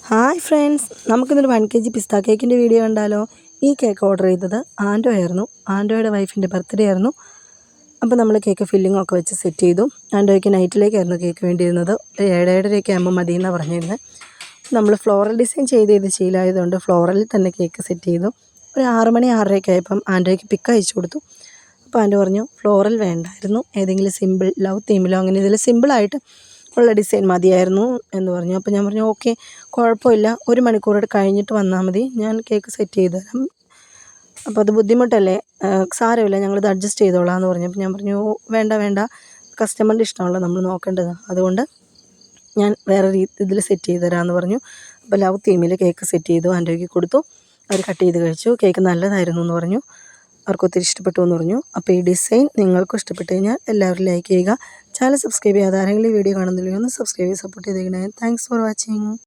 Hi friends, നമുക്കിന്നൊരു 1 kg പിസ്ത കേക്കിൻ്റെ video കണ്ടാലോ. ഈ കേക്ക് ഓർഡർ ചെയ്തത് ആൻഡോ ആയിരുന്നു. ആൻഡോയുടെ വൈഫിൻ്റെ ബർത്ത്ഡേ ആയിരുന്നു. അപ്പോൾ നമ്മൾ കേക്ക് ഫില്ലിംഗ് ഒക്കെ വെച്ച് സെറ്റ് ചെയ്തു. ആൻഡോയ്ക്ക് നൈറ്റിലേക്കായിരുന്നു കേക്ക് വേണ്ടിയിരുന്നത്. 7:30 ആകുമ്പോൾ മതി എന്നാണ് പറഞ്ഞിരുന്നത്. നമ്മൾ ഫ്ലോറൽ ഡിസൈൻ ചെയ്ത് ശീലമായതുകൊണ്ട് ഫ്ലോറലിൽ തന്നെ കേക്ക് സെറ്റ് ചെയ്തു. ഒരു 6 മണി 6:30 ആയപ്പം ആൻഡോയ്ക്ക് പിക്ക് അയച്ചു കൊടുത്തു. അപ്പോൾ ആൻഡോ പറഞ്ഞു ഫ്ലോറൽ വേണ്ടായിരുന്നു, ഏതെങ്കിലും സിമ്പിൾ ലവ് തീമിലോ അങ്ങനെ ഇതിൽ സിമ്പിളായിട്ട് ഉള്ള ഡിസൈൻ മതിയായിരുന്നു എന്ന് പറഞ്ഞു. അപ്പോൾ ഞാൻ പറഞ്ഞു ഓക്കെ, കുഴപ്പമില്ല, 1 മണിക്കൂറോടെ കഴിഞ്ഞിട്ട് വന്നാൽ മതി, ഞാൻ കേക്ക് സെറ്റ് ചെയ്ത് തരാം. അപ്പോൾ അത് ബുദ്ധിമുട്ടല്ലേ, സാരമില്ല, ഞങ്ങളിത് അഡ്ജസ്റ്റ് ചെയ്തോളാം എന്ന് പറഞ്ഞു. അപ്പോൾ ഞാൻ പറഞ്ഞു വേണ്ട, കസ്റ്റമറിൻ്റെ ഇഷ്ടമാണല്ലോ നമ്മൾ നോക്കേണ്ടത്, അതുകൊണ്ട് ഞാൻ വേറെ ഇതിൽ സെറ്റ് ചെയ്ത് തരാമെന്ന് പറഞ്ഞു. അപ്പോൾ ലവ് തീമിൽ കേക്ക് സെറ്റ് ചെയ്തു, ആൻഡോയ്ക്ക് കൊടുത്തു. അവർ കട്ട് ചെയ്ത് കഴിച്ചു. കേക്ക് നല്ലതായിരുന്നു എന്ന് പറഞ്ഞു, അവർക്ക് ഒത്തിരി ഇഷ്ടപ്പെട്ടു എന്ന് പറഞ്ഞു. അപ്പോൾ ഈ ഡിസൈൻ നിങ്ങൾക്കും ഇഷ്ടപ്പെട്ട് കഴിഞ്ഞാൽ എല്ലാവരും ലൈക്ക് ചെയ്യുക. ചാനൽ സബ്സ്ക്രൈബ് ചെയ്യാതെ ആരെങ്കിലും ഈ വീഡിയോ കാണുന്നില്ലെങ്കിൽ ഒന്ന് സബ്സ്ക്രൈബ് ചെയ്ത് സപ്പോർട്ട് ചെയ്തേക്കണേ. Thanks for watching.